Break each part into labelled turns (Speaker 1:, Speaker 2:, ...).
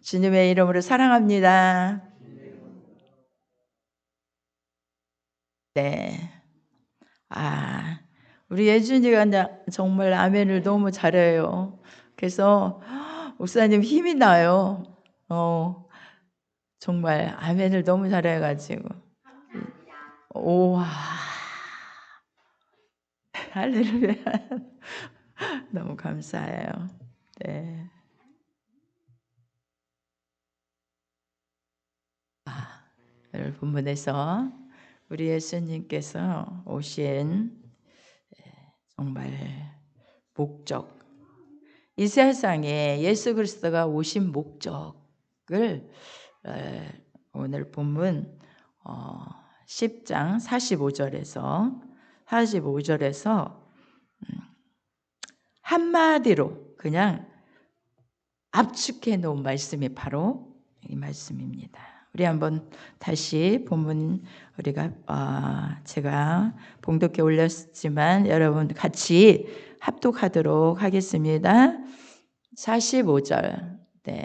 Speaker 1: 주님의 이름으로 사랑합니다. 네. 우리 예준이가 정말 아멘을 너무 잘해요. 그래서 목사님 힘이 나요. 정말 아멘을 너무 잘해가지고. 오와. 할렐루야. 너무 감사해요. 네. 오늘 본문에서 우리 예수님께서 오신 정말 목적, 이 세상에 예수 그리스도가 오신 목적을 오늘 본문 10장 45절에서 한마디로 그냥 압축해 놓은 말씀이 바로 이 말씀입니다. 우리 한번 다시 본문 제가 봉독해 올렸지만 여러분 같이 합독하도록 하겠습니다. 45절. 네.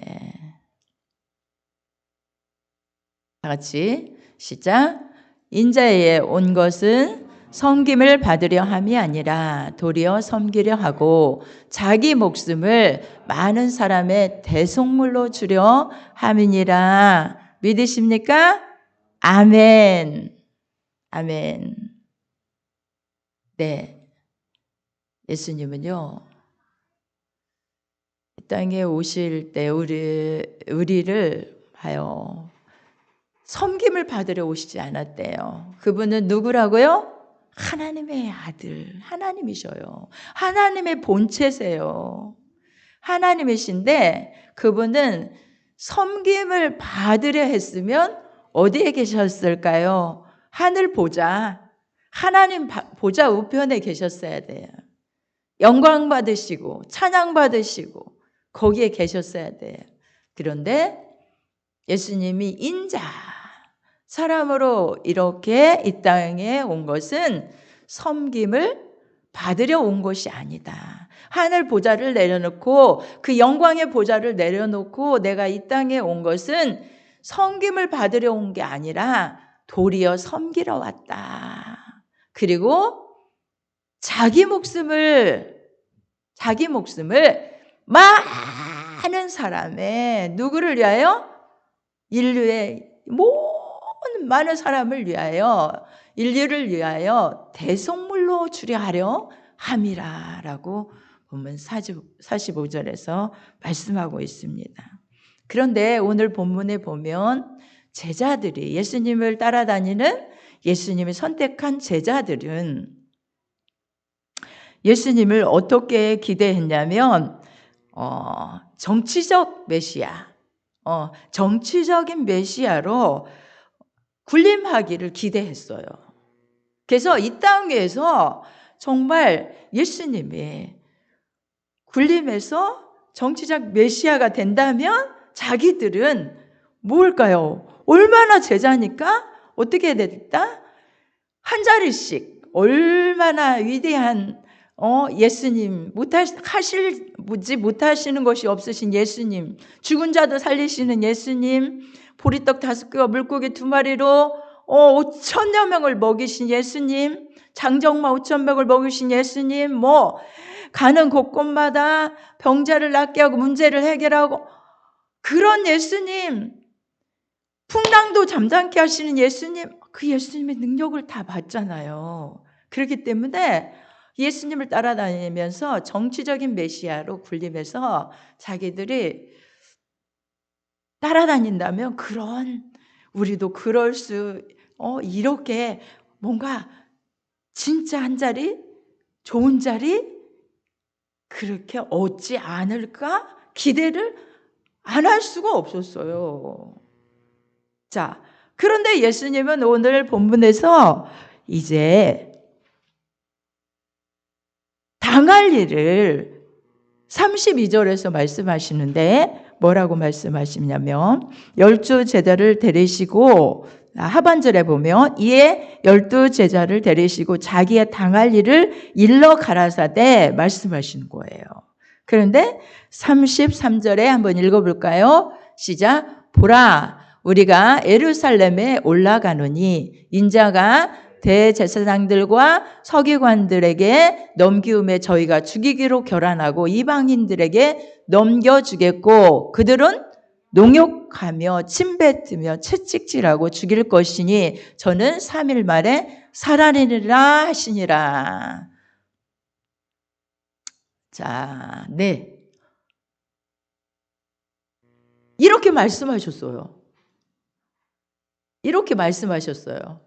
Speaker 1: 다 같이 시작. 인자에 온 것은 섬김을 받으려 함이 아니라 도리어 섬기려 하고 자기 목숨을 많은 사람의 대속물로 주려 함이니라. 믿으십니까? 아멘. 아멘. 네. 예수님은요, 이 땅에 오실 때 우리를 봐요. 섬김을 받으러 오시지 않았대요. 그분은 누구라고요? 하나님의 아들, 하나님이셔요. 하나님의 본체세요. 하나님이신데 그분은 섬김을 받으려 했으면 어디에 계셨을까요? 하늘 보좌, 하나님 보좌 우편에 계셨어야 돼요. 영광 받으시고 찬양 받으시고 거기에 계셨어야 돼요. 그런데 예수님이 인자, 사람으로 이렇게 이 땅에 온 것은 섬김을 받으려 온 것이 아니다. 하늘 보좌를 내려놓고 그 영광의 보좌를 내려놓고 내가 이 땅에 온 것은 섬김을 받으려 온 게 아니라 도리어 섬기러 왔다. 그리고 자기 목숨을 많은 사람의 누구를 위하여? 인류의 모든 많은 사람을 위하여, 인류를 위하여 대속물로 주려 하려 함이라라고 본문 45절에서 말씀하고 있습니다. 그런데 오늘 본문에 보면 제자들이, 예수님을 따라다니는 예수님이 선택한 제자들은 예수님을 어떻게 기대했냐면 정치적 메시아, 정치적인 메시아로 군림하기를 기대했어요. 그래서 이 땅에서 정말 예수님이 군림해서 정치적 메시아가 된다면 자기들은 뭘까요? 얼마나 제자니까 어떻게 됐다? 한 자리씩 얼마나 위대한 예수님, 못하시는 것이 없으신 예수님, 죽은 자도 살리시는 예수님, 보리떡 5개와 물고기 2마리로 5천여 명을 먹이신 예수님, 장정마 5,000명을 먹이신 예수님, 가는 곳곳마다 병자를 낫게 하고 문제를 해결하고 그런 예수님, 풍랑도 잠잠케 하시는 예수님, 그 예수님의 능력을 다 봤잖아요. 그렇기 때문에 예수님을 따라다니면서 정치적인 메시아로 군림해서 자기들이 따라다닌다면 우리도 그럴 수 이렇게 뭔가 진짜 한 자리, 좋은 자리 그렇게 얻지 않을까 기대를 안 할 수가 없었어요. 자, 그런데 예수님은 오늘 본문에서 이제 당할 일을 32절에서 말씀하시는데 뭐라고 말씀하시냐면 12 제자를 데리시고 하반절에 보면 이에 12 제자를 데리시고 자기의 당할 일을 일러 가라사대 말씀하시는 거예요. 그런데 33절에 한번 읽어볼까요? 시작. 보라, 우리가 예루살렘에 올라가노니 인자가 대제사장들과 서기관들에게 넘기움에 저희가 죽이기로 결단하고 이방인들에게 넘겨주겠고 그들은 농욕하며 침뱉으며 채찍질하고 죽일 것이니 저는 3일 만에 살아내리라 하시니라. 자, 네. 이렇게 말씀하셨어요. 이렇게 말씀하셨어요.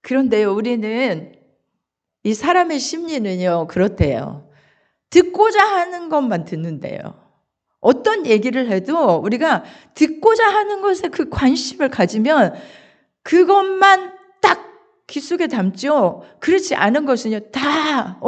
Speaker 1: 그런데요, 우리는 이 사람의 심리는요, 그렇대요. 듣고자 하는 것만 듣는데요. 어떤 얘기를 해도 우리가 듣고자 하는 것에 그 관심을 가지면 그것만 딱 귀 속에 담죠. 그렇지 않은 것은요, 다,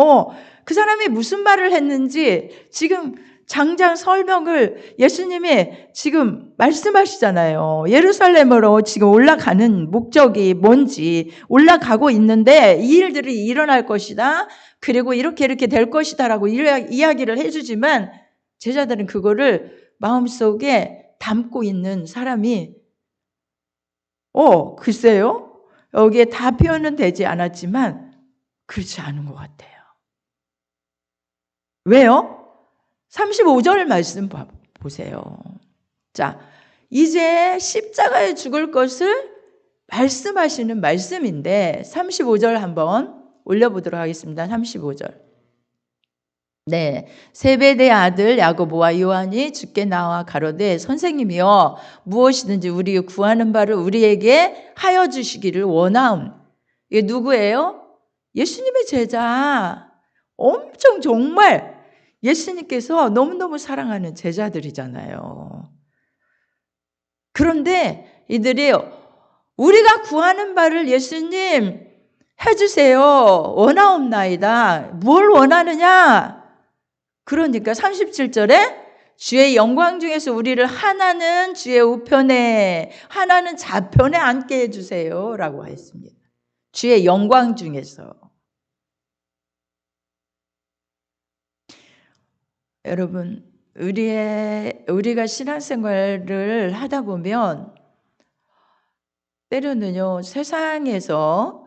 Speaker 1: 그 사람이 무슨 말을 했는지 지금 장장 설명을 예수님이 지금 말씀하시잖아요. 예루살렘으로 지금 올라가는 목적이 뭔지 올라가고 있는데 이 일들이 일어날 것이다. 그리고 이렇게 될 것이다 라고 이야기를 해주지만 제자들은 그거를 마음속에 담고 있는 사람이 글쎄요. 여기에 다 표현은 되지 않았지만 그렇지 않은 것 같아요. 왜요? 35절 말씀 보세요. 자, 이제 십자가에 죽을 것을 말씀하시는 말씀인데 35절 한번 올려보도록 하겠습니다. 35절. 네, 세베대의 아들 야고보와 요한이 주께 나와 가로되 선생님이여 무엇이든지 우리 구하는 바를 우리에게 하여 주시기를 원하음. 이게 누구예요? 예수님의 제자. 엄청 정말 예수님께서 너무너무 사랑하는 제자들이잖아요. 그런데 이들이 우리가 구하는 바를 예수님 해주세요. 원하옵나이다. 뭘 원하느냐? 그러니까 37절에 주의 영광 중에서 우리를 하나는 주의 우편에 하나는 좌편에 앉게 해주세요 라고 했습니다. 주의 영광 중에서. 여러분, 우리가 신앙생활을 하다 보면 때로는요, 세상에서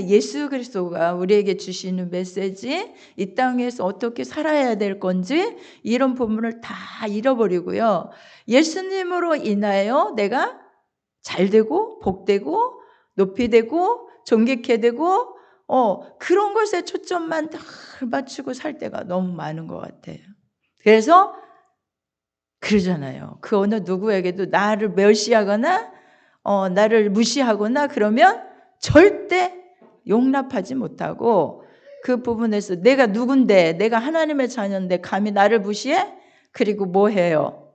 Speaker 1: 예수 그리스도가 우리에게 주시는 메시지, 이 땅에서 어떻게 살아야 될 건지 이런 부분을 다 잃어버리고요. 예수님으로 인하여 내가 잘되고 복되고 높이되고 존귀케 되고 그런 것에 초점만 다 맞추고 살 때가 너무 많은 것 같아요. 그래서 그러잖아요. 그 어느 누구에게도 나를 멸시하거나 나를 무시하거나 그러면 절대 용납하지 못하고 그 부분에서 내가 누군데 내가 하나님의 자녀인데 감히 나를 무시해? 그리고 뭐 해요?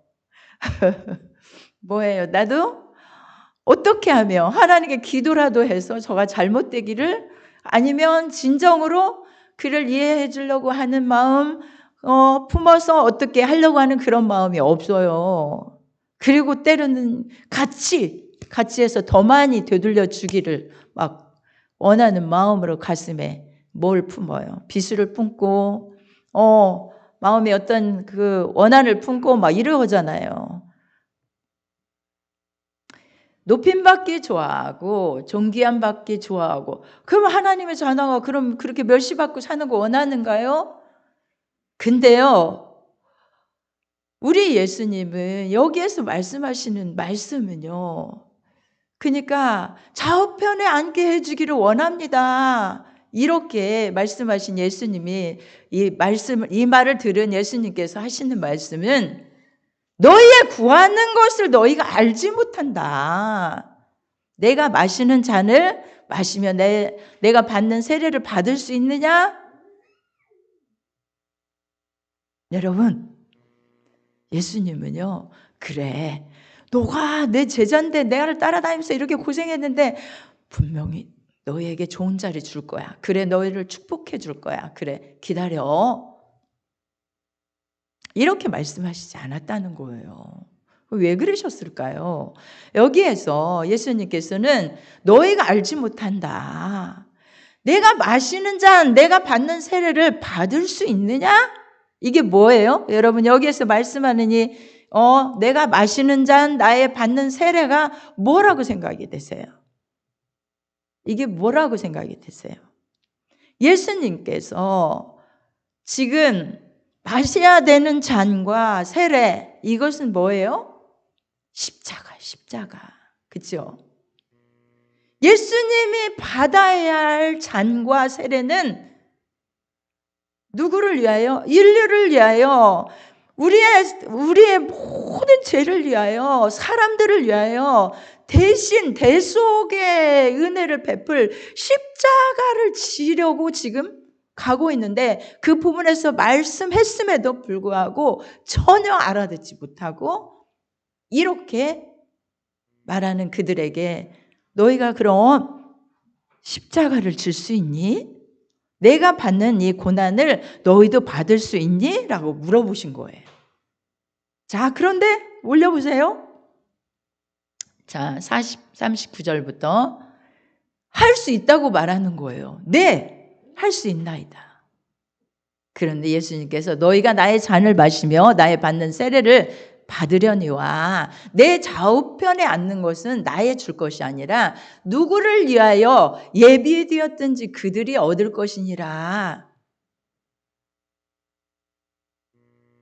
Speaker 1: 뭐 해요? 나도 어떻게 하며 하나님께 기도라도 해서 저가 잘못되기를 아니면 진정으로 그를 이해해 주려고 하는 마음 품어서 어떻게 하려고 하는 그런 마음이 없어요. 그리고 때로는 같이 해서 더 많이 되돌려 주기를 막 원하는 마음으로 가슴에 뭘 품어요. 비수를 품고 마음에 어떤 그 원한을 품고 막 이러잖아요. 높임 받기 좋아하고 존귀함 받기 좋아하고 그럼 하나님의 자녀가 그럼 그렇게 멸시받고 사는 거 원하는가요? 근데요. 우리 예수님은 여기에서 말씀하시는 말씀은요. 그러니까 좌우편에 앉게 해주기를 원합니다. 이렇게 말씀하신 예수님이 이 말을 들은 예수님께서 하시는 말씀은 너희의 구하는 것을 너희가 알지 못한다. 내가 마시는 잔을 마시면 내가 받는 세례를 받을 수 있느냐? 여러분, 예수님은요, 그래. 너가 내 제자인데 나를 따라다니면서 이렇게 고생했는데 분명히 너희에게 좋은 자리 줄 거야. 그래, 너희를 축복해 줄 거야. 그래, 기다려. 이렇게 말씀하시지 않았다는 거예요. 왜 그러셨을까요? 여기에서 예수님께서는 너희가 알지 못한다. 내가 마시는 잔, 내가 받는 세례를 받을 수 있느냐? 이게 뭐예요? 여러분 여기에서 말씀하는 이 내가 마시는 잔 나의 받는 세례가 뭐라고 생각이 되세요? 이게 뭐라고 생각이 되세요? 예수님께서 지금 마셔야 되는 잔과 세례 이것은 뭐예요? 십자가. 그렇죠? 예수님이 받아야 할 잔과 세례는 누구를 위하여? 인류를 위하여, 우리의 모든 죄를 위하여, 사람들을 위하여 대신 대속의 은혜를 베풀 십자가를 지려고 지금 가고 있는데 그 부분에서 말씀했음에도 불구하고 전혀 알아듣지 못하고 이렇게 말하는 그들에게 너희가 그럼 십자가를 질 수 있니? 내가 받는 이 고난을 너희도 받을 수 있니? 라고 물어보신 거예요. 자, 그런데 올려보세요. 자, 39절부터 할 수 있다고 말하는 거예요. 네, 할 수 있나이다. 그런데 예수님께서 너희가 나의 잔을 마시며 나의 받는 세례를 받으려니와 내 좌우편에 앉는 것은 나의 줄 것이 아니라 누구를 위하여 예비되었든지 그들이 얻을 것이니라.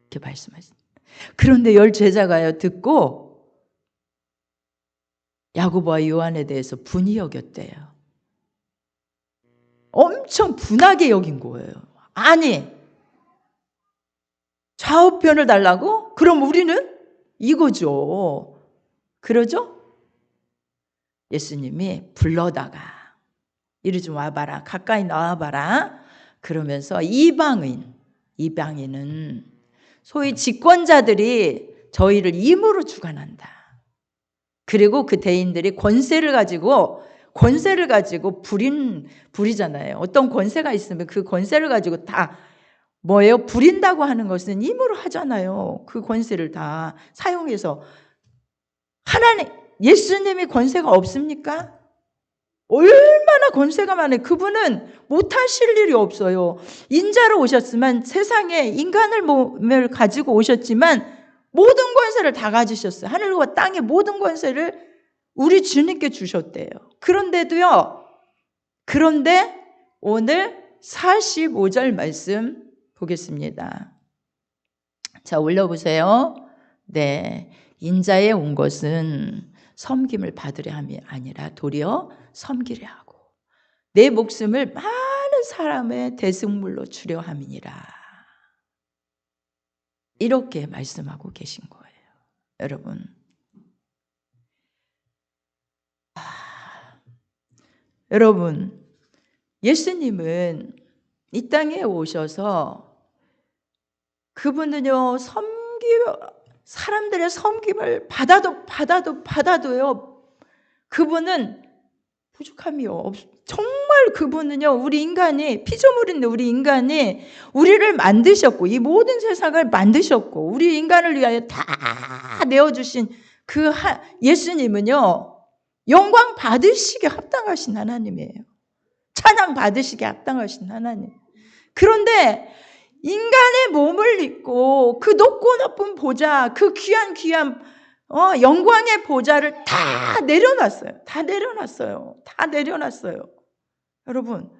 Speaker 1: 이렇게 말씀하십니다. 그런데 열 제자가요 듣고 야고보와 요한에 대해서 분이 여겼대요. 엄청 분하게 여긴 거예요. 아니, 좌우편을 달라고? 그럼 우리는 이거죠. 그러죠? 예수님이 불러다가 이리 좀 와봐라. 가까이 나와봐라. 그러면서 이방인은 소위 집권자들이 저희를 임으로 주관한다. 그리고 그 대인들이 권세를 가지고 부리잖아요. 어떤 권세가 있으면 그 권세를 가지고 다 뭐예요? 부린다고 하는 것은 임으로 하잖아요. 그 권세를 다 사용해서. 예수님이 권세가 없습니까? 얼마나 권세가 많아요. 그분은 못하실 일이 없어요. 인자로 오셨지만 세상에 인간을 몸을 가지고 오셨지만 모든 권세를 다 가지셨어요. 하늘과 땅의 모든 권세를 우리 주님께 주셨대요. 그런데 오늘 45절 말씀 보겠습니다. 자, 올려보세요. 네, 인자에 온 것은 섬김을 받으려 함이 아니라 도리어 섬기려 하고 내 목숨을 많은 사람의 대승물로 주려 함이니라. 이렇게 말씀하고 계신 거예요. 여러분, 여러분, 예수님은 이 땅에 오셔서 그분은요, 사람들의 섬김을 받아도요, 그분은 부족함이 정말 그분은요, 우리 인간이, 피조물인데 우리 인간이 우리를 만드셨고, 이 모든 세상을 만드셨고, 우리 인간을 위하여 다 내어주신 예수님은요, 영광 받으시기에 합당하신 하나님이에요. 찬양 받으시기에 합당하신 하나님. 그런데 인간의 몸을 입고 그 높고 높은 보좌, 그 귀한 영광의 보좌를 다 내려놨어요. 여러분,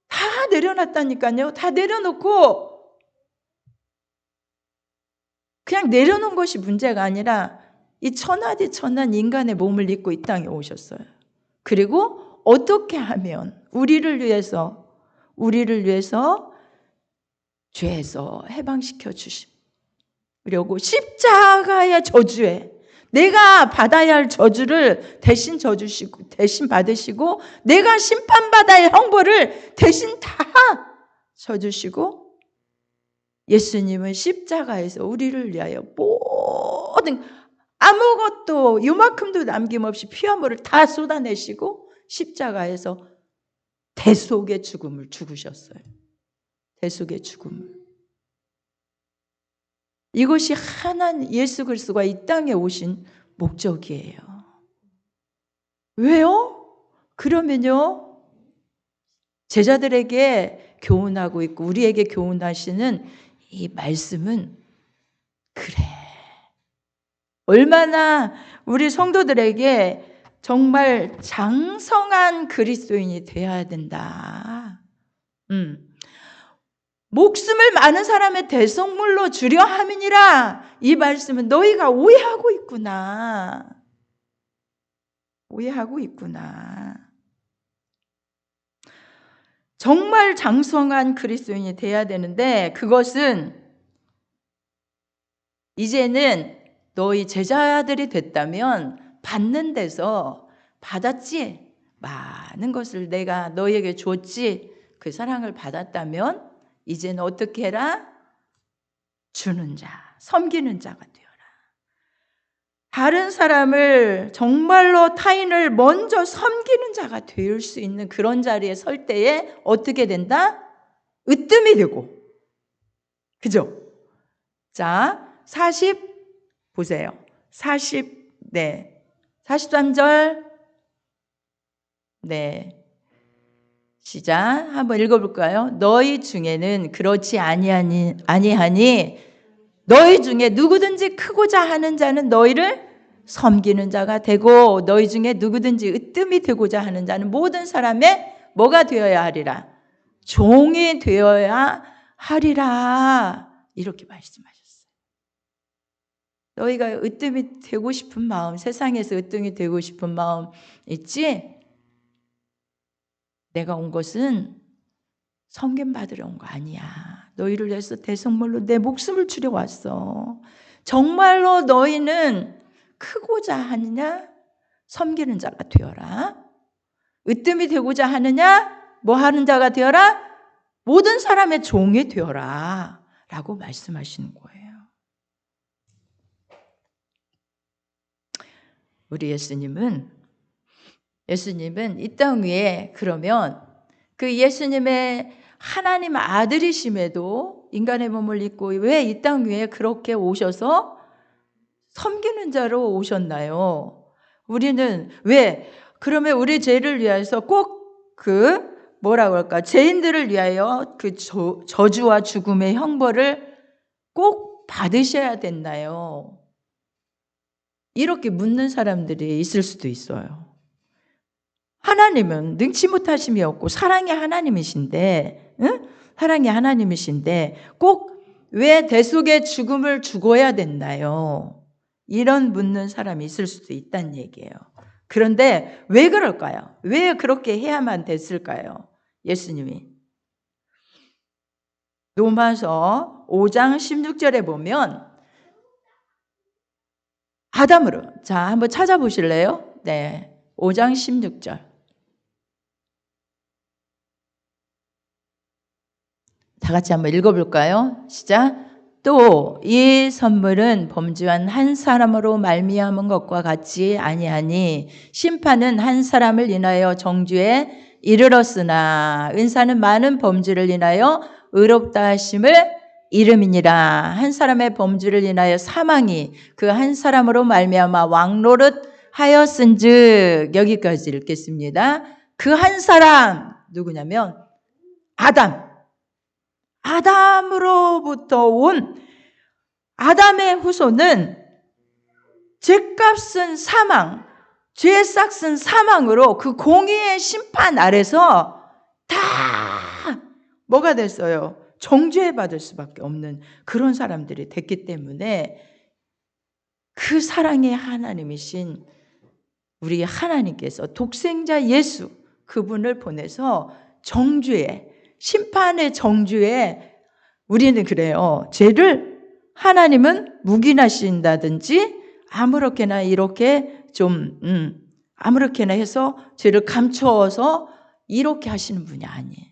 Speaker 1: 다 내려놨다니까요. 다 내려놓고 그냥 내려놓은 것이 문제가 아니라 이 천한 인간의 몸을 입고 이 땅에 오셨어요. 그리고 어떻게 하면 우리를 위해서 죄에서 해방시켜 주시려고 십자가의 저주에 내가 받아야 할 저주를 대신 받으시고 내가 심판받아야 할 형벌을 대신 다 져주시고 예수님은 십자가에서 우리를 위하여 모든 아무것도 요만큼도 남김없이 피와 물을 다 쏟아내시고 십자가에서 대속의 죽음을 죽으셨어요. 대속의 죽음을. 이것이 예수 그리스도가 이 땅에 오신 목적이에요. 왜요? 그러면요, 제자들에게 교훈하고 있고 우리에게 교훈하시는 이 말씀은 그래. 얼마나 우리 성도들에게 정말 장성한 그리스도인이 되어야 된다. 목숨을 많은 사람의 대속물로 주려 함이니라. 이 말씀은 너희가 오해하고 있구나. 오해하고 있구나. 정말 장성한 그리스도인이 돼야 되는데 그것은 이제는 너희 제자들이 됐다면 받는 데서 받았지. 많은 것을 내가 너희에게 줬지. 그 사랑을 받았다면 이제는 어떻게 해라? 주는 자, 섬기는 자가 되어라. 다른 사람을 정말로 타인을 먼저 섬기는 자가 될 수 있는 그런 자리에 설 때에 어떻게 된다? 으뜸이 되고. 그죠? 자, 40 보세요. 43절. 시작. 한번 읽어볼까요? 너희 중에는 그렇지 아니하니 너희 중에 누구든지 크고자 하는 자는 너희를 섬기는 자가 되고 너희 중에 누구든지 으뜸이 되고자 하는 자는 모든 사람의 뭐가 되어야 하리라? 종이 되어야 하리라. 이렇게 말씀하셨어요. 너희가 으뜸이 되고 싶은 마음, 세상에서 으뜸이 되고 싶은 마음 있지? 내가 온 것은 섬김받으러 온 거 아니야. 너희를 위해서 대성물로 내 목숨을 주려 왔어. 정말로 너희는 크고자 하느냐? 섬기는 자가 되어라. 으뜸이 되고자 하느냐? 뭐 하는 자가 되어라? 모든 사람의 종이 되어라. 라고 말씀하시는 거예요. 우리 예수님은 이 땅 위에 그러면 그 예수님의 하나님 아들이심에도 인간의 몸을 입고 왜 이 땅 위에 그렇게 오셔서 섬기는 자로 오셨나요? 우리는 왜? 그러면 우리 죄를 위해서 꼭 뭐라고 할까? 죄인들을 위하여 그 저주와 죽음의 형벌을 꼭 받으셔야 됐나요? 이렇게 묻는 사람들이 있을 수도 있어요. 하나님은 능치 못하심이 없고 사랑의 하나님이신데, 사랑의 하나님이신데 꼭 왜 대속의 죽음을 죽어야 됐나요? 이런 묻는 사람이 있을 수도 있다는 얘기예요. 그런데 왜 그럴까요? 왜 그렇게 해야만 됐을까요? 예수님이. 로마서 5장 16절에 보면 아담으로, 자, 한번 찾아보실래요? 5장 16절. 다 같이 한번 읽어볼까요? 시작. 또 이 선물은 범죄한 한 사람으로 말미암은 것과 같지 아니하니 심판은 한 사람을 인하여 정죄에 이르렀으나 은사는 많은 범죄를 인하여 의롭다 하심을 이름이니라. 한 사람의 범죄를 인하여 사망이 그 한 사람으로 말미암아 왕노릇 하였은즉, 여기까지 읽겠습니다. 그 한 사람 누구냐면 아담으로부터 온 아담의 후손은 죄값은 사망, 죄 싹은 사망으로 그 공의의 심판 아래서 다 뭐가 됐어요? 정죄받을 수밖에 없는 그런 사람들이 됐기 때문에 그 사랑의 하나님이신 우리 하나님께서 독생자 예수 그분을 보내서 정죄에, 심판의 정죄에, 우리는 그래요. 죄를 하나님은 묵인하신다든지 아무렇게나 이렇게 좀 아무렇게나 해서 죄를 감추어서 이렇게 하시는 분이 아니에요.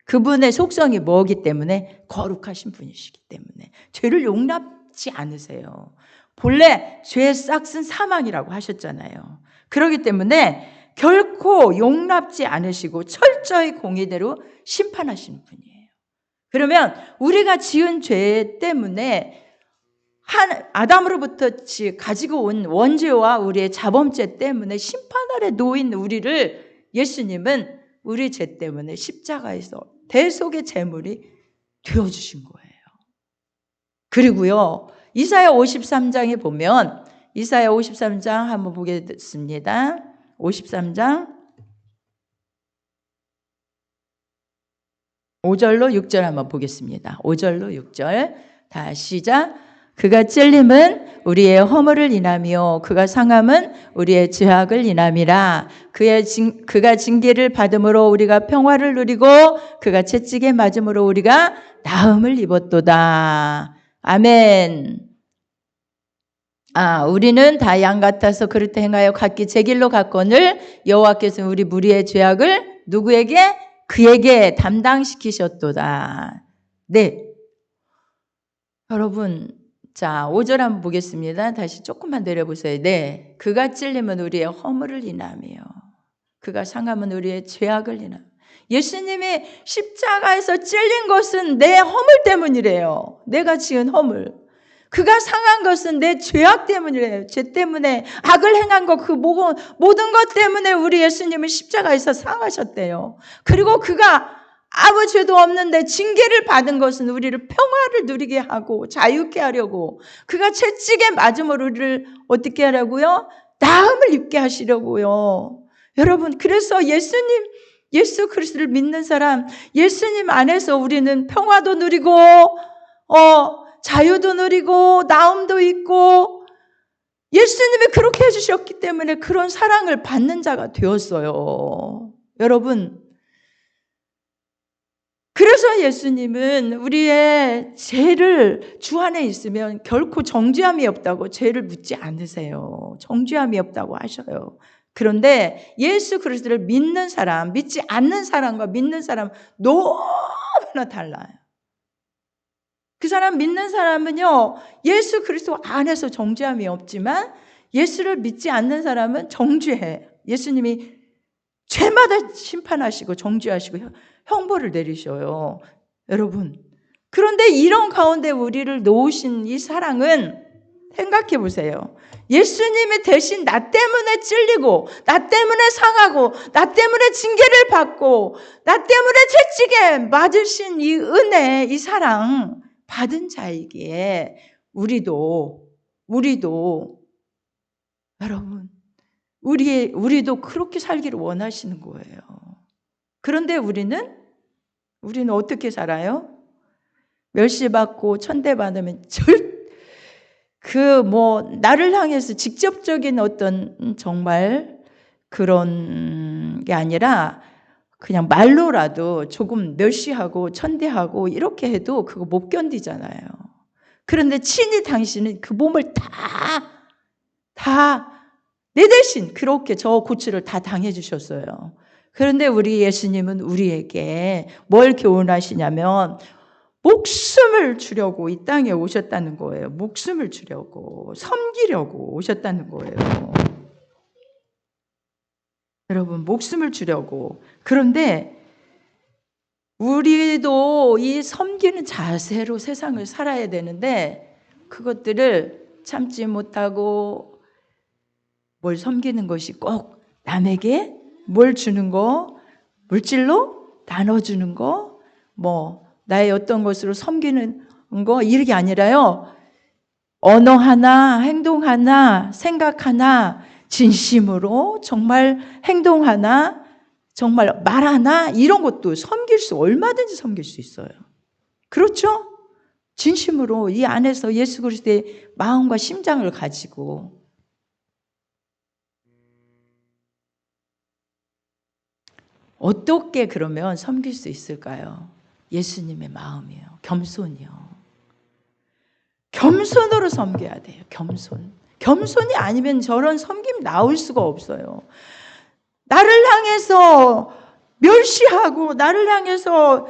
Speaker 1: 그분의 속성이 뭐기 때문에? 거룩하신 분이시기 때문에 죄를 용납지 않으세요. 본래 죄의 싹은 사망이라고 하셨잖아요. 그렇기 때문에 결코 용납지 않으시고 철저히 공의대로 심판하시는 분이에요. 그러면 우리가 지은 죄 때문에 아담으로부터 가지고 온 원죄와 우리의 자범죄 때문에 심판 아래 놓인 우리를 예수님은 우리 죄 때문에 십자가에서 대속의 제물이 되어주신 거예요. 그리고요, 이사야 53장에 보면, 이사야 53장 한번 보겠습니다. 53장 5절로 6절 한번 보겠습니다. 5절로 6절 다 시작. 그가 찔림은 우리의 허물을 인하며 그가 상함은 우리의 죄악을 인함이라. 그가 징계를 받음으로 우리가 평화를 누리고 그가 채찍에 맞음으로 우리가 나음을 입었도다. 아멘. 우리는 다 양 같아서 그릇되 행하여 각기 제 길로 갔거늘 여호와께서 우리 무리의 죄악을 누구에게? 그에게 담당시키셨도다. 네. 여러분, 자, 5절 한번 보겠습니다. 다시 조금만 내려보세요. 네. 그가 찔림은 우리의 허물을 인하며 그가 상함은 우리의 죄악을 인하며. 예수님이 십자가에서 찔린 것은 내 허물 때문이래요. 내가 지은 허물. 그가 상한 것은 내 죄악 때문이래요. 죄 때문에 악을 행한 것, 그 모든 것 때문에 우리 예수님은 십자가에서 상하셨대요. 그리고 그가 아무 죄도 없는데 징계를 받은 것은 우리를 평화를 누리게 하고 자유케 하려고, 그가 채찍에 맞음으로 우리를 어떻게 하려고요? 나음을 입게 하시려고요. 여러분, 그래서 예수 그리스도를 믿는 사람, 예수님 안에서 우리는 평화도 누리고 자유도 누리고 나음도 있고, 예수님이 그렇게 해주셨기 때문에 그런 사랑을 받는 자가 되었어요. 여러분, 그래서 예수님은 우리의 죄를 주 안에 있으면 결코 정죄함이 없다고 죄를 묻지 않으세요. 정죄함이 없다고 하셔요. 그런데 예수 그리스도를 믿는 사람, 믿지 않는 사람과 믿는 사람 너무나 달라요. 그 사람 믿는 사람은요, 예수 그리스도 안에서 정죄함이 없지만 예수를 믿지 않는 사람은 정죄해. 예수님이 죄마다 심판하시고 정죄하시고 형벌을 내리셔요. 여러분, 그런데 이런 가운데 우리를 놓으신 이 사랑은 생각해 보세요. 예수님이 대신 나 때문에 찔리고 나 때문에 상하고 나 때문에 징계를 받고 나 때문에 채찍에 맞으신 이 은혜, 이 사랑 받은 자이기에 우리도 여러분, 우리도 그렇게 살기를 원하시는 거예요. 그런데 우리는 어떻게 살아요? 멸시받고 천대받으면 나를 향해서 직접적인 어떤 정말 그런 게 아니라 그냥 말로라도 조금 멸시하고 천대하고 이렇게 해도 그거 못 견디잖아요. 그런데 친히 당신은 그 몸을 다 내 대신 그렇게 저 고초를 다 당해 주셨어요. 그런데 우리 예수님은 우리에게 뭘 교훈하시냐면 목숨을 주려고 이 땅에 오셨다는 거예요. 목숨을 주려고, 섬기려고 오셨다는 거예요. 여러분, 목숨을 주려고. 그런데 우리도 이 섬기는 자세로 세상을 살아야 되는데 그것들을 참지 못하고 뭘 섬기는 것이 꼭 남에게 뭘 주는 거, 물질로 나눠주는 거, 나의 어떤 것으로 섬기는 거, 이게 아니라요. 언어 하나, 행동 하나, 생각 하나, 진심으로 정말 행동 하나, 정말 말 하나, 이런 것도 얼마든지 섬길 수 있어요. 그렇죠? 진심으로 이 안에서 예수 그리스도의 마음과 심장을 가지고. 어떻게 그러면 섬길 수 있을까요? 예수님의 마음이에요. 겸손이요. 겸손으로 섬겨야 돼요. 겸손이 아니면 저런 섬김 나올 수가 없어요. 나를 향해서 멸시하고 나를 향해서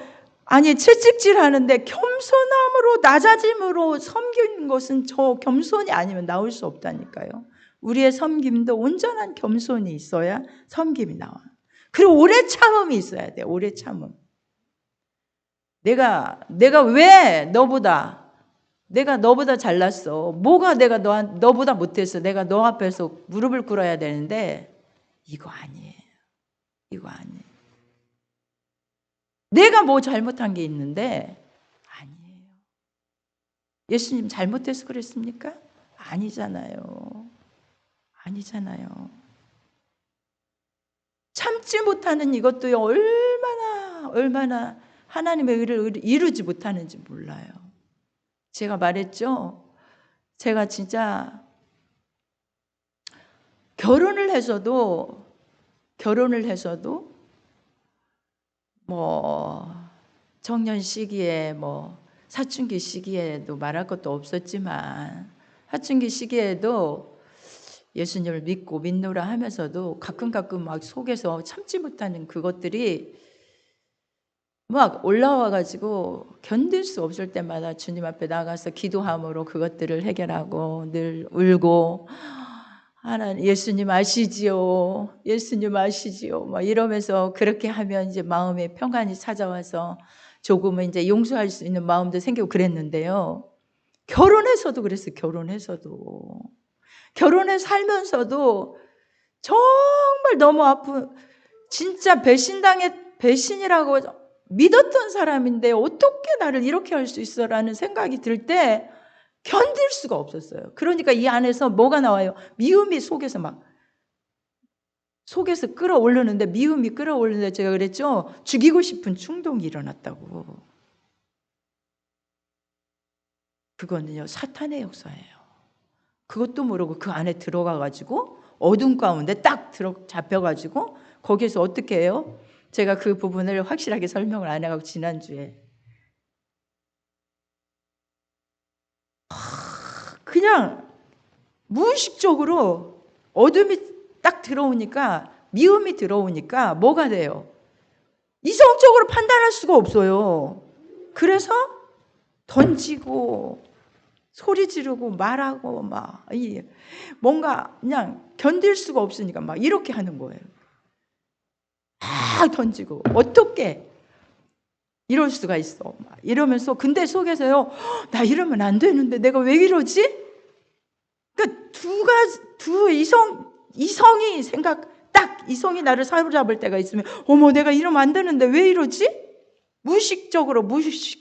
Speaker 1: 채찍질하는데 겸손함으로 낮아짐으로 섬기는 것은 저 겸손이 아니면 나올 수 없다니까요. 우리의 섬김도 온전한 겸손이 있어야 섬김이 나와요. 그리고 오래 참음이 있어야 돼요. 오래 참음. 내가 왜 내가 너보다 잘났어. 뭐가 내가 너보다 못해서 내가 너 앞에서 무릎을 꿇어야 되는데 이거 아니에요. 내가 뭐 잘못한 게 있는데 아니에요. 예수님 잘못해서 그랬습니까? 아니잖아요. 아니잖아요. 참지 못하는 이것도 얼마나 하나님의 의를 이루지 못하는지 몰라요. 제가 말했죠. 제가 진짜 결혼을 해서도 뭐 청년 시기에 뭐 사춘기 시기에도 말할 것도 없었지만 사춘기 시기에도 예수님을 믿고 믿노라 하면서도 가끔 막 속에서 참지 못하는 그것들이 막 올라와 가지고 견딜 수 없을 때마다 주님 앞에 나가서 기도함으로 그것들을 해결하고 늘 울고 하나님 예수님 아시지요. 예수님 아시지요. 막 이러면서 그렇게 하면 이제 마음에 평안이 찾아와서 조금은 이제 용서할 수 있는 마음도 생기고 그랬는데요. 결혼해서도 그랬어요. 결혼해 살면서도 정말 너무 아픈 진짜 배신이라고 믿었던 사람인데 어떻게 나를 이렇게 할 수 있어라는 생각이 들 때 견딜 수가 없었어요. 그러니까 이 안에서 뭐가 나와요? 미움이 속에서 끌어오르는데 미움이 끌어오르는데 제가 그랬죠. 죽이고 싶은 충동이 일어났다고. 그거는요 사탄의 역사예요. 그것도 모르고 그 안에 들어가 가지고 어둠 가운데 딱 잡혀가지고 거기에서 어떻게 해요? 제가 그 부분을 확실하게 설명을 안 해가지고 지난주에 그냥 무의식적으로 어둠이 딱 들어오니까 미움이 들어오니까 뭐가 돼요? 이성적으로 판단할 수가 없어요. 그래서 던지고 소리 지르고 말하고 막 뭔가 그냥 견딜 수가 없으니까 막 이렇게 하는 거예요. 막 던지고 어떻게 이럴 수가 있어 막 이러면서 근데 속에서요 나 이러면 안 되는데 내가 왜 이러지? 그러니까 이성이 나를 사로잡을 때가 있으면 어머 내가 이러면 안 되는데 왜 이러지? 무의식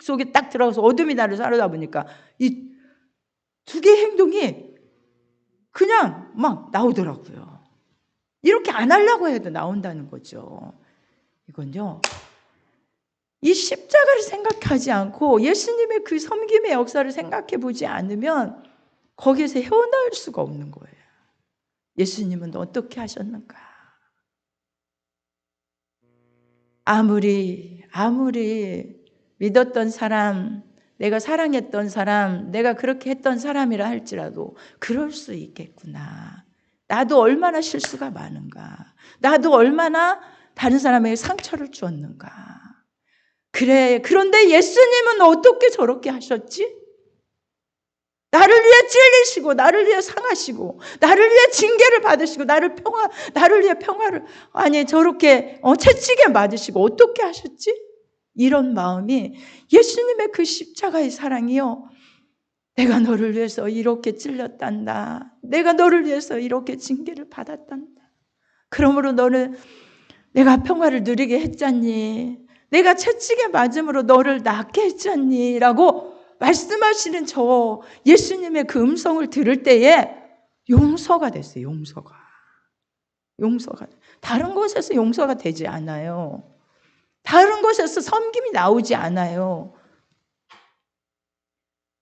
Speaker 1: 속에 딱 들어가서 어둠이 나를 사로잡으니까 이 두 개의 행동이 그냥 막 나오더라고요. 이렇게 안 하려고 해도 나온다는 거죠. 이건요. 이 십자가를 생각하지 않고 예수님의 그 섬김의 역사를 생각해 보지 않으면 거기에서 헤어나올 수가 없는 거예요. 예수님은 어떻게 하셨는가? 아무리 믿었던 사람, 내가 사랑했던 사람, 내가 그렇게 했던 사람이라 할지라도 그럴 수 있겠구나. 나도 얼마나 실수가 많은가. 나도 얼마나 다른 사람에게 상처를 주었는가. 그래, 그런데 예수님은 어떻게 저렇게 하셨지? 나를 위해 찔리시고, 나를 위해 상하시고, 나를 위해 징계를 받으시고, 나를 위해 평화를, 저렇게, 채찍에 맞으시고, 어떻게 하셨지? 이런 마음이 예수님의 그 십자가의 사랑이요. 내가 너를 위해서 이렇게 찔렸단다. 내가 너를 위해서 이렇게 징계를 받았단다. 그러므로 너는 내가 평화를 누리게 했잖니. 내가 채찍에 맞음으로 너를 낫게 했잖니. 라고 말씀하시는 저 예수님의 그 음성을 들을 때에 용서가 됐어요. 용서가. 다른 곳에서 용서가 되지 않아요. 다른 곳에서 섬김이 나오지 않아요.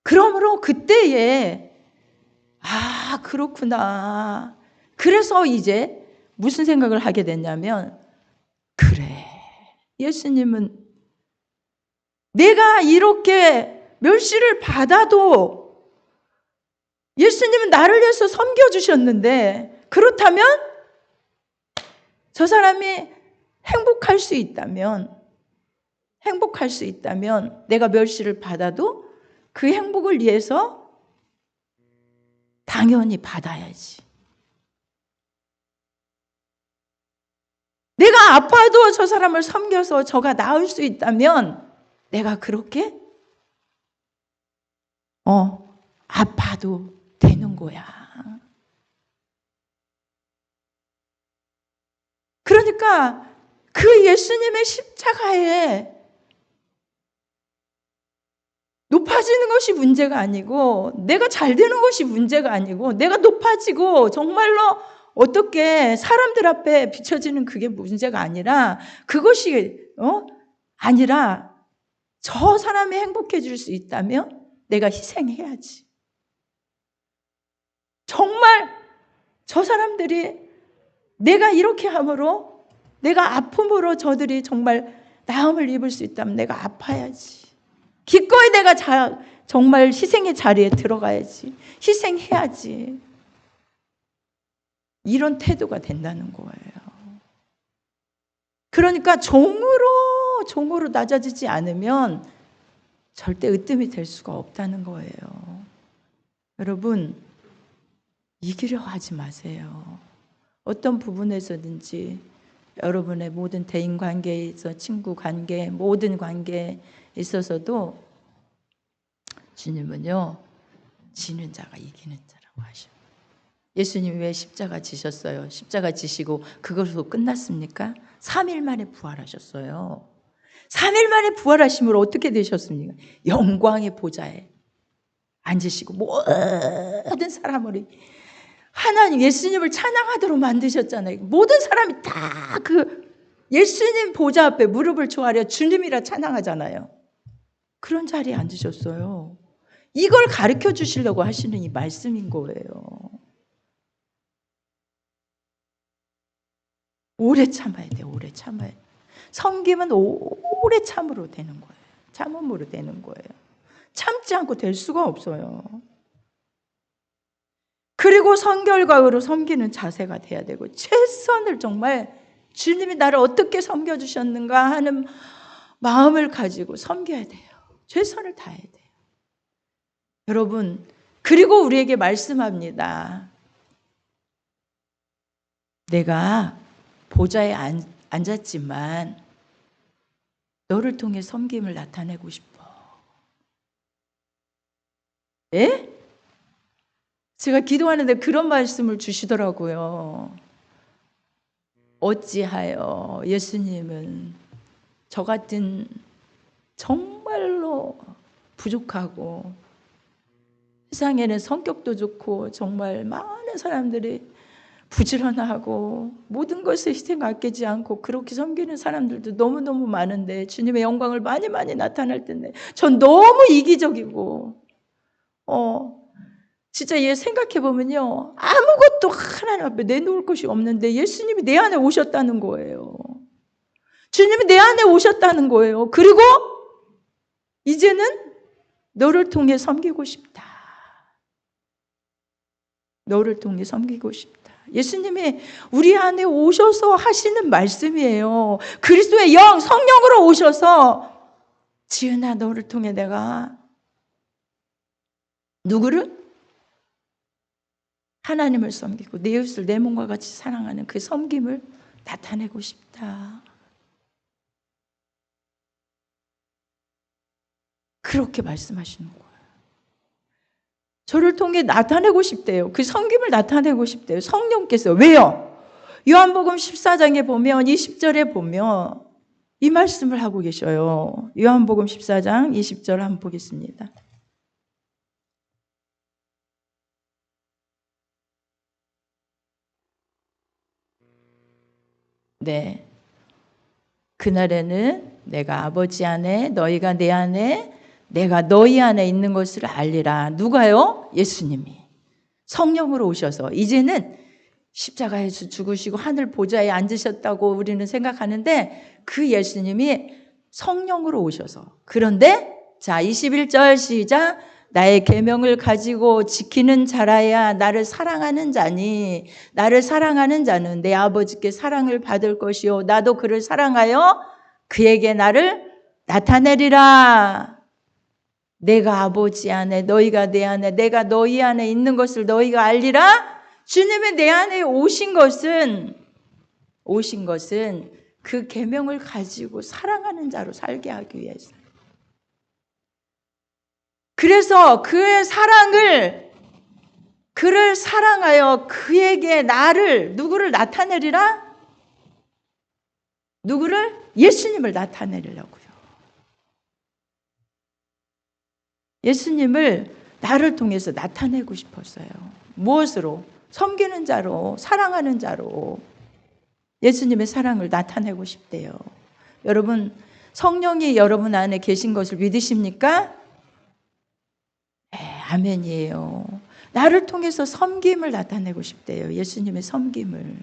Speaker 1: 그러므로 그때에 그렇구나. 그래서 이제 무슨 생각을 하게 됐냐면 그래. 예수님은 내가 이렇게 멸시를 받아도 예수님은 나를 위해서 섬겨주셨는데 그렇다면 저 사람이 행복할 수 있다면 내가 멸시를 받아도 그 행복을 위해서 당연히 받아야지. 내가 아파도 저 사람을 섬겨서 저가 나을 수 있다면 내가 그렇게 아파도 되는 거야. 그러니까 그 예수님의 십자가에 높아지는 것이 문제가 아니고 내가 잘 되는 것이 문제가 아니고 내가 높아지고 정말로 어떻게 사람들 앞에 비춰지는 그게 문제가 아니라 그것이 아니라 저 사람이 행복해질 수 있다면 내가 희생해야지. 정말 저 사람들이 내가 이렇게 함으로 내가 아픔으로 저들이 정말 나음을 입을 수 있다면 내가 아파야지. 기꺼이 내가 정말 희생의 자리에 들어가야지. 희생해야지. 이런 태도가 된다는 거예요. 그러니까 종으로 낮아지지 않으면 절대 으뜸이 될 수가 없다는 거예요. 여러분, 이기려 하지 마세요. 어떤 부분에서든지 여러분의 모든 대인관계에서 친구 관계, 모든 관계에 있어서도 주님은요, 지는 자가 이기는 자라고 하셔요. 예수님이 왜 십자가 지셨어요? 십자가 지시고 그것으로 끝났습니까? 3일 만에 부활하셨어요. 3일 만에 부활하심으로 어떻게 되셨습니까? 영광의 보좌에 앉으시고 모든 사람을 하나님 예수님을 찬양하도록 만드셨잖아요. 모든 사람이 다 그 예수님 보좌 앞에 무릎을 조아려 주님이라 찬양하잖아요. 그런 자리에 앉으셨어요. 이걸 가르쳐 주시려고 하시는 이 말씀인 거예요. 오래 참아야 돼요. 오래 참아야 돼요. 섬김은 오래 참으로 되는 거예요. 참음으로 되는 거예요. 참지 않고 될 수가 없어요. 그리고 성결과의로 섬기는 자세가 돼야 되고 최선을 정말 주님이 나를 어떻게 섬겨주셨는가 하는 마음을 가지고 섬겨야 돼요. 최선을 다해야 돼요. 여러분, 그리고 우리에게 말씀합니다. 내가 보좌에 앉았지만 너를 통해 섬김을 나타내고 싶어. 예? 제가 기도하는데 그런 말씀을 주시더라고요. 어찌하여 예수님은 저 같은 정말로 부족하고 세상에는 성격도 좋고 정말 많은 사람들이 부지런하고 모든 것을 희생 아끼지 않고 그렇게 섬기는 사람들도 너무너무 많은데 주님의 영광을 많이 나타날 텐데 전 너무 이기적이고 진짜 얘 생각해 보면요 아무것도 하나님 앞에 내놓을 것이 없는데 예수님이 내 안에 오셨다는 거예요. 주님이 내 안에 오셨다는 거예요. 그리고 이제는 너를 통해 섬기고 싶다. 너를 통해 섬기고 싶다. 예수님이 우리 안에 오셔서 하시는 말씀이에요. 그리스도의 영, 성령으로 오셔서 지은아 너를 통해 내가 누구를? 하나님을 섬기고 내 이웃을 내 몸과 같이 사랑하는 그 섬김을 나타내고 싶다. 그렇게 말씀하시는 거예요. 저를 통해 나타내고 싶대요. 그 섬김을 나타내고 싶대요. 성령께서. 왜요? 요한복음 14장에 보면 20절에 보면 이 말씀을 하고 계셔요. 요한복음 14장 20절 한번 보겠습니다. 네. 그날에는 내가 아버지 안에 너희가 내 안에 내가 너희 안에 있는 것을 알리라. 누가요? 예수님이 성령으로 오셔서 이제는 십자가에서 죽으시고 하늘 보좌에 앉으셨다고 우리는 생각하는데 그 예수님이 성령으로 오셔서 그런데 자 21절 시작 나의 계명을 가지고 지키는 자라야 나를 사랑하는 자니 나를 사랑하는 자는 내 아버지께 사랑을 받을 것이요 나도 그를 사랑하여 그에게 나를 나타내리라. 내가 아버지 안에 너희가 내 안에 내가 너희 안에 있는 것을 너희가 알리라. 주님이 내 안에 오신 것은 그 계명을 가지고 사랑하는 자로 살게 하기 위해서. 그래서 그의 사랑을 그를 사랑하여 그에게 누구를 나타내리라? 누구를? 예수님을 나타내려고요. 예수님을 나를 통해서 나타내고 싶었어요. 무엇으로? 섬기는 자로, 사랑하는 자로 예수님의 사랑을 나타내고 싶대요. 여러분, 성령이 여러분 안에 계신 것을 믿으십니까? 네, 아멘이에요. 나를 통해서 섬김을 나타내고 싶대요. 예수님의 섬김을.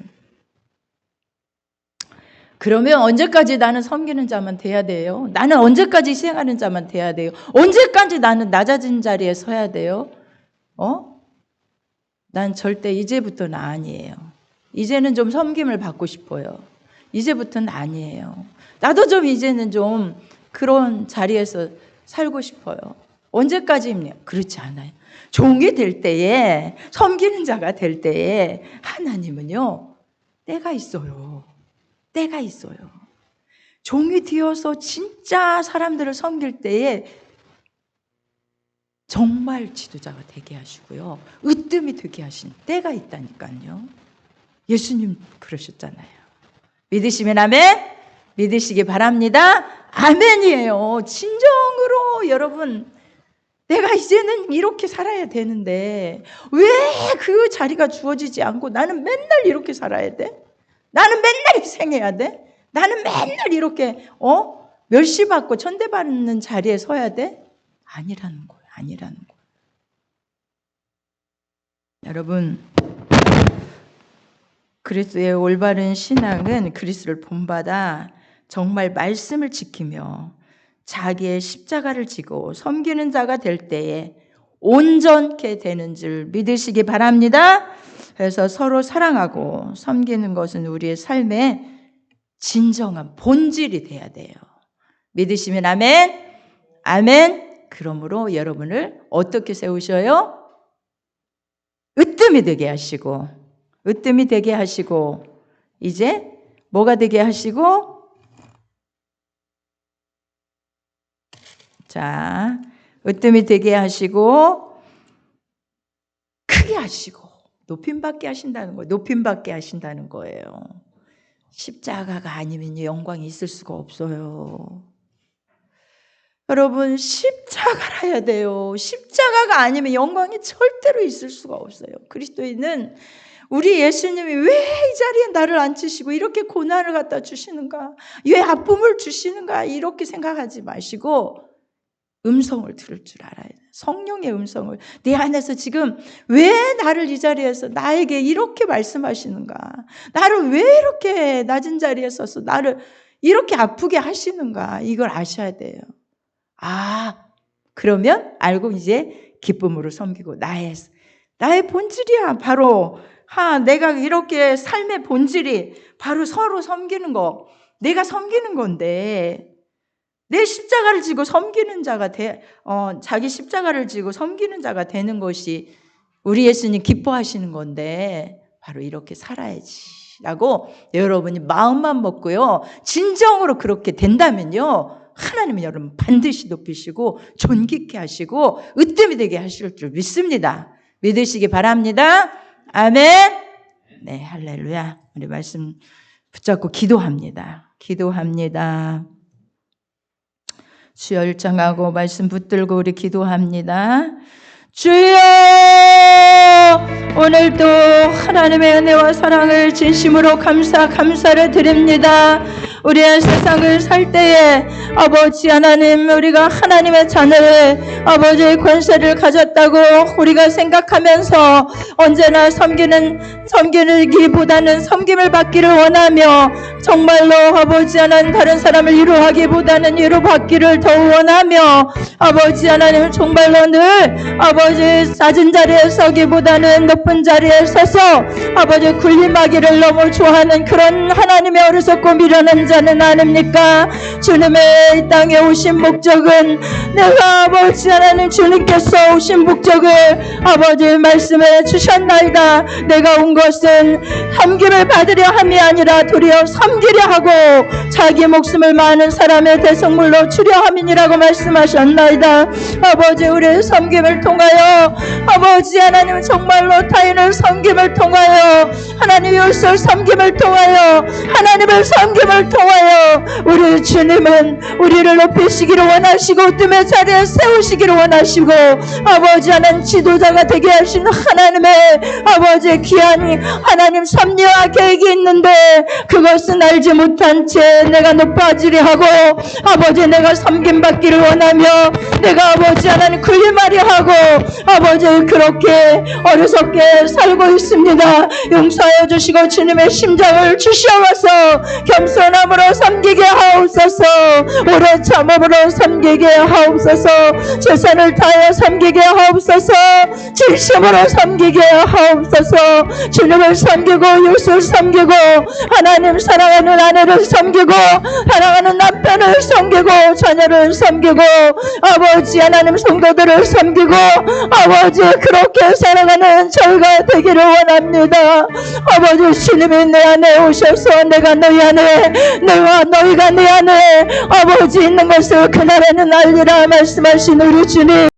Speaker 1: 그러면 언제까지 나는 섬기는 자만 돼야 돼요? 나는 언제까지 희생하는 자만 돼야 돼요? 언제까지 나는 낮아진 자리에 서야 돼요? 난 절대 이제부터는 아니에요. 이제는 좀 섬김을 받고 싶어요. 이제부터는 아니에요. 나도 좀 이제는 좀 그런 자리에서 살고 싶어요. 언제까지입니까? 그렇지 않아요. 종이 될 때에, 섬기는 자가 될 때에 하나님은요, 때가 있어요. 때가 있어요. 종이 되어서 진짜 사람들을 섬길 때에 정말 지도자가 되게 하시고요. 으뜸이 되게 하신 때가 있다니까요. 예수님 그러셨잖아요. 믿으시면 아멘? 믿으시기 바랍니다. 아멘이에요. 진정으로 여러분, 내가 이제는 이렇게 살아야 되는데 왜 그 자리가 주어지지 않고 나는 맨날 이렇게 살아야 돼? 나는 맨날 희생해야 돼? 나는 맨날 이렇게 멸시받고 천대받는 자리에 서야 돼? 아니라는 거예요. 아니라는 거예요. 여러분, 그리스도의 올바른 신앙은 그리스도를 본받아 정말 말씀을 지키며 자기의 십자가를 지고 섬기는 자가 될 때에 온전케 되는 줄 믿으시기 바랍니다. 그래서 서로 사랑하고 섬기는 것은 우리의 삶의 진정한 본질이 돼야 돼요. 믿으시면 아멘. 아멘. 그러므로 여러분을 어떻게 세우셔요? 으뜸이 되게 하시고, 으뜸이 되게 하시고, 이제 뭐가 되게 하시고, 자, 으뜸이 되게 하시고, 크게 하시고, 높임받게 하신다는 거예요. 높임받게 하신다는 거예요. 십자가가 아니면 영광이 있을 수가 없어요. 여러분, 십자가를 해야 돼요. 십자가가 아니면 영광이 절대로 있을 수가 없어요. 그리스도인은 우리 예수님이 왜 이 자리에 나를 앉히시고 이렇게 고난을 갖다 주시는가, 왜 아픔을 주시는가 이렇게 생각하지 마시고 음성을 들을 줄 알아야 돼요. 성령의 음성을. 내 안에서 지금 왜 나를 이 자리에서 나에게 이렇게 말씀하시는가, 나를 왜 이렇게 낮은 자리에 서서 나를 이렇게 아프게 하시는가, 이걸 아셔야 돼요. 그러면 알고 이제 기쁨으로 섬기고, 나의 본질이야. 바로 내가 이렇게 삶의 본질이 바로 서로 섬기는 거, 내가 섬기는 건데, 내 십자가를 지고 섬기는 자가 자기 십자가를 지고 섬기는 자가 되는 것이 우리 예수님 기뻐하시는 건데, 바로 이렇게 살아야지 라고 여러분이 마음만 먹고요, 진정으로 그렇게 된다면요, 하나님은 여러분 반드시 높이시고 존귀케 하시고 으뜸이 되게 하실 줄 믿습니다. 믿으시기 바랍니다. 아멘. 네, 할렐루야. 우리 말씀 붙잡고 기도합니다. 기도합니다. 주여, 일정하고 말씀 붙들고 우리 기도합니다. 주여, 오늘도 하나님의 은혜와 사랑을 진심으로 감사를 드립니다. 우리의 세상을 살 때에 아버지 하나님, 우리가 하나님의 자녀의 아버지의 권세를 가졌다고 우리가 생각하면서 언제나 섬기기보다는 섬김을 받기를 원하며, 정말로 아버지 하나님 다른 사람을 위로하기보다는 위로받기를 더 원하며, 아버지 하나님 정말로 늘 아버지 낮은 자리에 서기보다는 높은 자리에 서서 아버지 군림하기를 너무 좋아하는 그런 하나님의 어리석고 미련한 자는 아닙니까? 주님의 이 땅에 오신 목적은, 내가 아버지 하나님 주님께서 오신 목적을 아버지 말씀해 주셨나이다. 내가 온 것은 섬김을 받으려 함이 아니라 도리어 섬기려 하고 자기 목숨을 많은 사람의 대성물로 주려 함이니라고 말씀하셨나이다. 아버지, 우리의 섬김을 통하여 아버지 하나님 정말로 타인을 섬김을 통하여 하나님 이웃을 섬김을 통하여 하나님을 섬김을 통하여 우리 주님은 우리를 높이시기를 원하시고 뜸의 자리에 세우시기를 원하시고 아버지 하나님 지도자가 되게 하신 하나님의 아버지의 귀한 하나님 섭리와 계획이 있는데 그것은 알지 못한 채 내가 높아지려 하고 아버지 내가 섬김받기를 원하며 내가 아버지 하나님 군림하려 하고 아버지 그렇게 어리석게 살고 있습니다. 용서해 주시고 주님의 심장을 주시옵소서. 겸손함으로 섬기게 하옵소서. 오래 참음으로 섬기게 하옵소서. 최선을 다하여 섬기게 하옵소서. 진심으로 섬기게 하옵소서. 주님을 섬기고 이웃을 섬기고 하나님 사랑하는 아내를 섬기고 사랑하는 남편을 섬기고 자녀를 섬기고 아버지 하나님 성도들을 섬기고 아버지 그렇게 살아가는 저희가 되기를 원합니다. 아버지 주님이 내 안에 오셔서 내가 너희 안에 내가 너희가 내 안에 아버지 있는 것을 그날에는 알리라 말씀하신 우리 주님